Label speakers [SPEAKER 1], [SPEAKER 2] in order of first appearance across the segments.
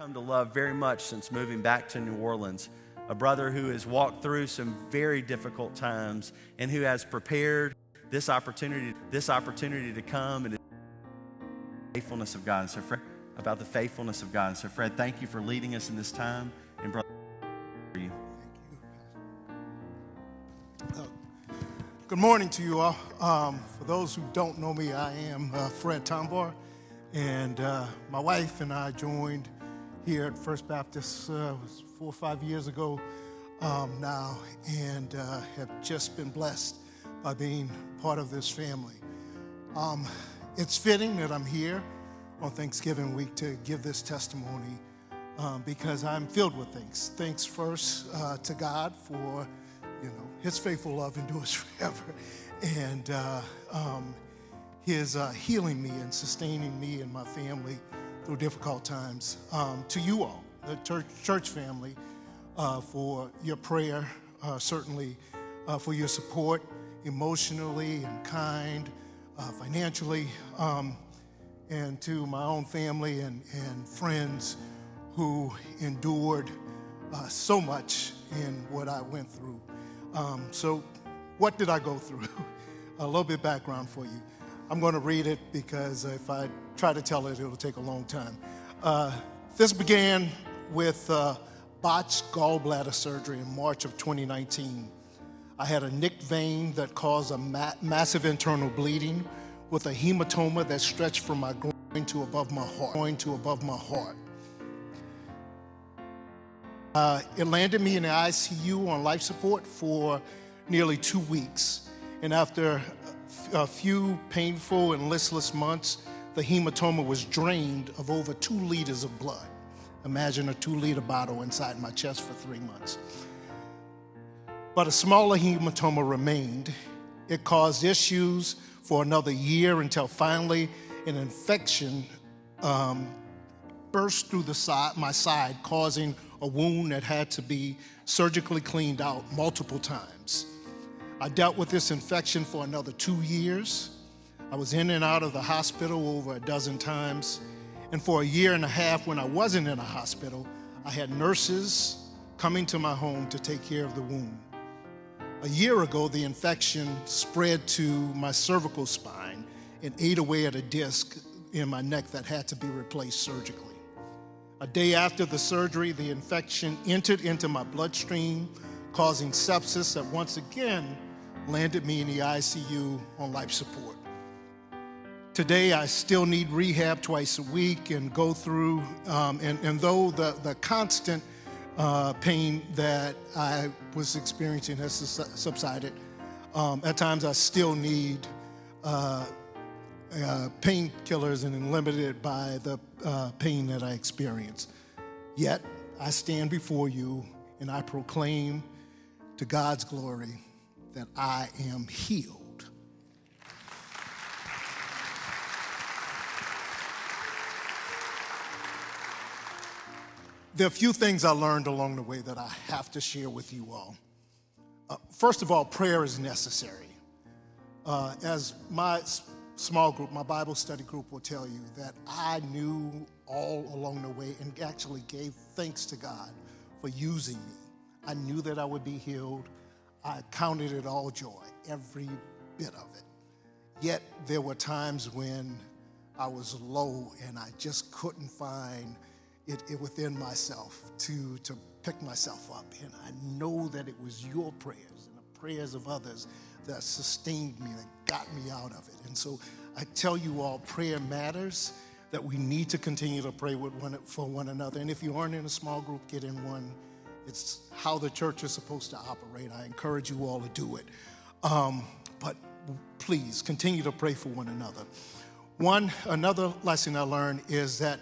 [SPEAKER 1] come to love very much since moving back to New Orleans. A brother who has walked through some very difficult times and who has prepared this opportunity to come, and the faithfulness of God. And so, Fred, about the faithfulness of God. And so, Fred, thank you for leading us in this time. And brother, for you.
[SPEAKER 2] Thank you. Good morning to you all. For those who don't know me, I am Fred Tombar, and my wife and I joined here at First Baptist 4 or 5 years ago now, and have just been blessed by being part of this family. It's fitting that I'm here on Thanksgiving week to give this testimony because I'm filled with thanks. Thanks first to God for, His faithful love endures forever, and His healing me and sustaining me and my family through difficult times. To you all, the church family, for your prayer, certainly for your support emotionally and kind, financially, and to my own family and friends who endured so much in what I went through. So what did I go through? A little bit background for you. I'm going to read it because if I try to tell it, it'll take a long time. This began with botched gallbladder surgery in March of 2019. I had a nicked vein that caused a massive internal bleeding with a hematoma that stretched from my groin to above my heart. It landed me in the ICU on life support for nearly 2 weeks. And after a few painful and listless months, the hematoma was drained of over 2 liters of blood. Imagine a 2-liter bottle inside my chest for 3 months. But a smaller hematoma remained. It caused issues for another year until finally an infection burst through my side, causing a wound that had to be surgically cleaned out multiple times. I dealt with this infection for another 2 years. I was in and out of the hospital over a dozen times. And for a year and a half, when I wasn't in a hospital, I had nurses coming to my home to take care of the wound. A year ago, the infection spread to my cervical spine and ate away at a disc in my neck that had to be replaced surgically. A day after the surgery, the infection entered into my bloodstream, causing sepsis that once again landed me in the ICU on life support. Today, I still need rehab twice a week and go through, and though the constant pain that I was experiencing has subsided, at times I still need painkillers and am limited by the pain that I experience. Yet, I stand before you and I proclaim to God's glory that I am healed. There are a few things I learned along the way that I have to share with you all. First of all, prayer is necessary. As my small group, my Bible study group will tell you, that I knew all along the way and actually gave thanks to God for using me. I knew that I would be healed. I counted it all joy, every bit of it. Yet there were times when I was low and I just couldn't find it within myself to pick myself up. And I know that it was your prayers and the prayers of others that sustained me, that got me out of it. And so I tell you all, prayer matters, that we need to continue to pray for one another. And if you aren't in a small group, get in one. It's how the church is supposed to operate. I encourage you all to do it. But please continue to pray for one another. Another lesson I learned is that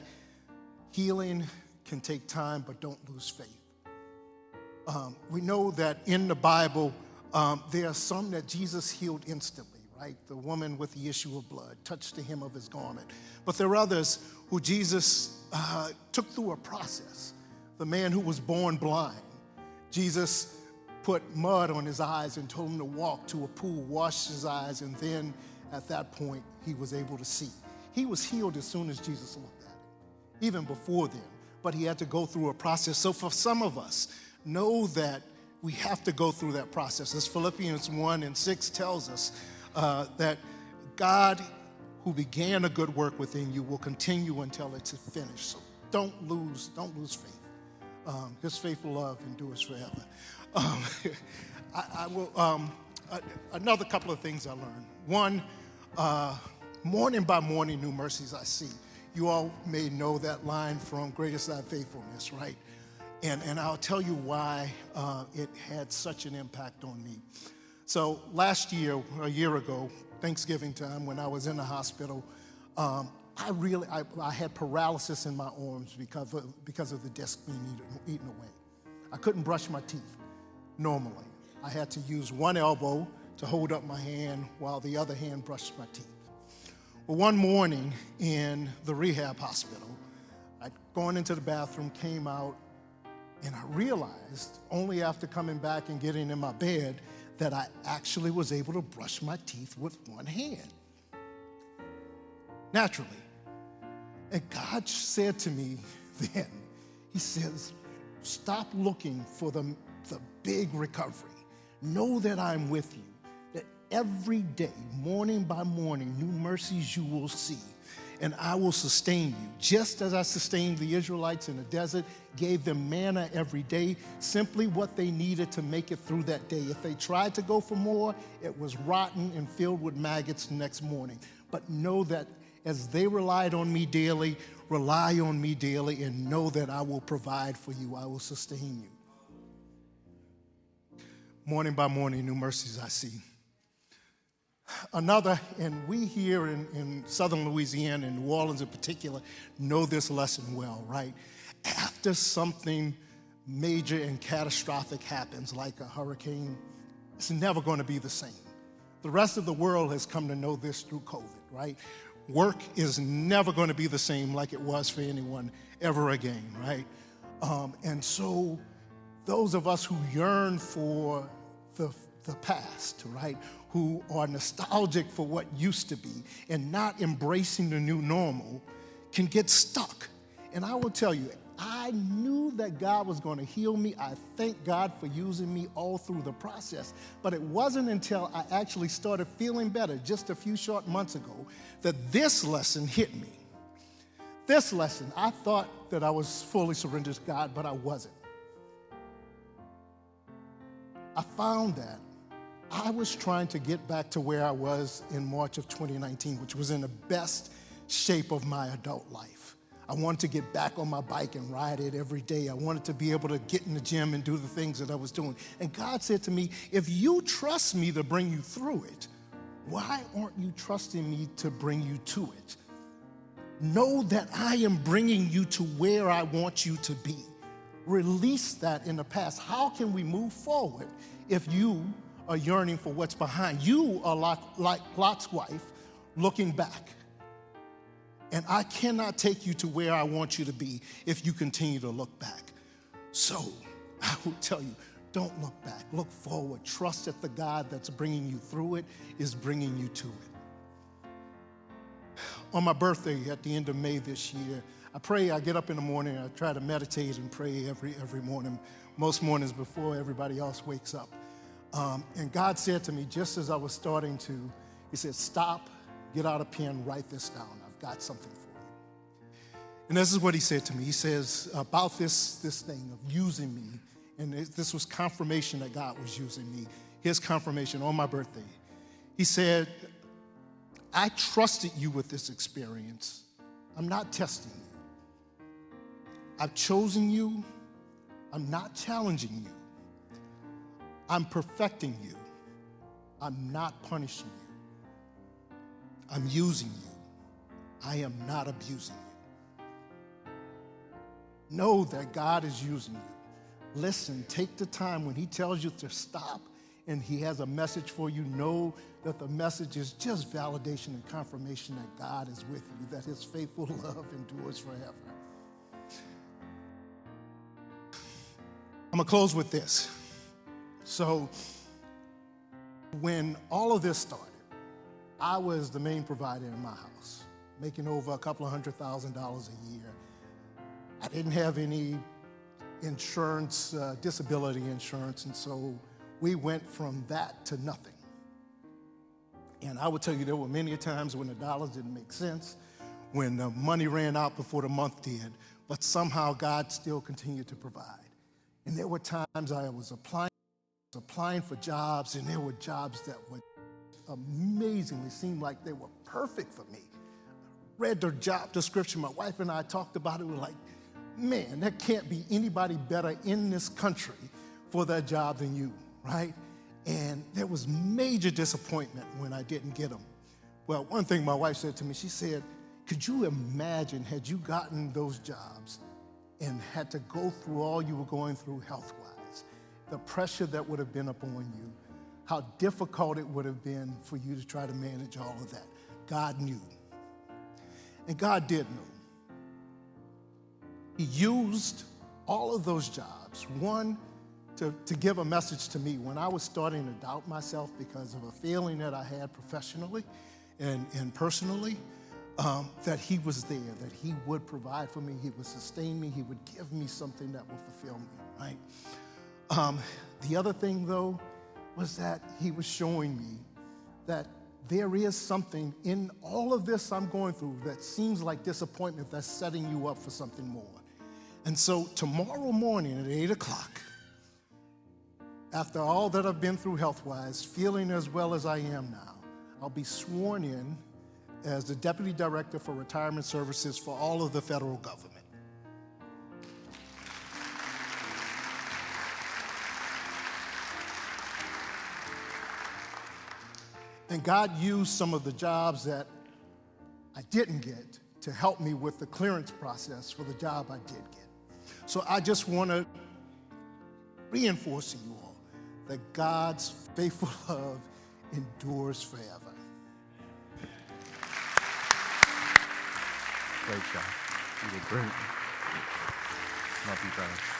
[SPEAKER 2] healing can take time, but don't lose faith. We know that in the Bible, there are some that Jesus healed instantly, right? The woman with the issue of blood touched the hem of his garment. But there are others who Jesus took through a process. The man who was born blind, Jesus put mud on his eyes and told him to walk to a pool, washed his eyes, and then at that point, he was able to see. He was healed as soon as Jesus looked at him. Even before then, but he had to go through a process. So for some of us, know that we have to go through that process. As Philippians 1:6 tells us, that God who began a good work within you will continue until it's finished. So don't lose faith. His faithful love endures forever. Another couple of things I learned. One, morning by morning, new mercies I see. You all may know that line from Great is Thy Faithfulness, right? And I'll tell you why it had such an impact on me. So last year, a year ago, Thanksgiving time, when I was in the hospital, I had paralysis in my arms because of the disc being eaten away. I couldn't brush my teeth normally. I had to use one elbow to hold up my hand while the other hand brushed my teeth. Well, one morning in the rehab hospital, I'd gone into the bathroom, came out, and I realized only after coming back and getting in my bed that I actually was able to brush my teeth with one hand, naturally. And God said to me then, he says, stop looking for the big recovery. Know that I'm with you, that every day, morning by morning, new mercies you will see, and I will sustain you. Just as I sustained the Israelites in the desert, gave them manna every day, simply what they needed to make it through that day. If they tried to go for more, it was rotten and filled with maggots the next morning. But know that as they relied on me daily, rely on me daily, and know that I will provide for you. I will sustain you. Morning by morning, new mercies I see. Another, and we here in southern Louisiana, and New Orleans in particular, know this lesson well, right? After something major and catastrophic happens, like a hurricane, it's never going to be the same. The rest of the world has come to know this through COVID, right? Work is never going to be the same like it was for anyone ever again, right? And so those of us who yearn for the past, right, who are nostalgic for what used to be and not embracing the new normal, can get stuck. And I will tell you, I knew that God was going to heal me. I thank God for using me all through the process. But it wasn't until I actually started feeling better just a few short months ago that this lesson hit me. This lesson, I thought that I was fully surrendered to God, but I wasn't. I found that I was trying to get back to where I was in March of 2019, which was in the best shape of my adult life. I wanted to get back on my bike and ride it every day. I wanted to be able to get in the gym and do the things that I was doing. And God said to me, if you trust me to bring you through it, why aren't you trusting me to bring you to it? Know that I am bringing you to where I want you to be. Release that in the past. How can we move forward if you are yearning for what's behind? You are like Lot's wife looking back. And I cannot take you to where I want you to be if you continue to look back. So I will tell you, don't look back. Look forward. Trust that the God that's bringing you through it is bringing you to it. On my birthday at the end of May this year, I get up in the morning, I try to meditate and pray every morning, most mornings before everybody else wakes up. And God said to me, just as I was starting to, he said, stop, get out a pen, write this down. I've got something for you. And this is what he said to me. He says, about this thing of using me, and this was confirmation that God was using me, his confirmation on my birthday. He said, I trusted you with this experience. I'm not testing you. I've chosen you. I'm not challenging you. I'm perfecting you. I'm not punishing you. I'm using you. I am not abusing you. Know that God is using you. Listen, take the time when he tells you to stop and he has a message for you. Know that the message is just validation and confirmation that God is with you, that his faithful love endures forever. I'm going to close with this. So when all of this started, I was the main provider in my house, making over a couple of $100,000 a year. I didn't have any insurance, disability insurance, and so we went from that to nothing. And I would tell you there were many times when the dollars didn't make sense, when the money ran out before the month did, but somehow God still continued to provide. And there were times I was applying for jobs, and there were jobs that would amazingly seem like they were perfect for me. Read their job description, my wife and I talked about it, we were like, man, there can't be anybody better in this country for that job than you, right? And there was major disappointment when I didn't get them. Well, one thing my wife said to me, she said, could you imagine had you gotten those jobs and had to go through all you were going through health-wise, the pressure that would have been upon you, how difficult it would have been for you to try to manage all of that. God knew. And God did know. He used all of those jobs, one, to give a message to me when I was starting to doubt myself because of a failing that I had professionally and personally, that he was there, that he would provide for me, he would sustain me, he would give me something that would fulfill me, right? The other thing, though, was that he was showing me that there is something in all of this I'm going through that seems like disappointment that's setting you up for something more. And so tomorrow morning at 8 o'clock, after all that I've been through health-wise, feeling as well as I am now, I'll be sworn in as the Deputy Director for Retirement Services for all of the federal government. And God used some of the jobs that I didn't get to help me with the clearance process for the job I did get. So I just want to reinforce to you all that God's faithful love endures forever.
[SPEAKER 1] Great job. You did great. Love you, brother.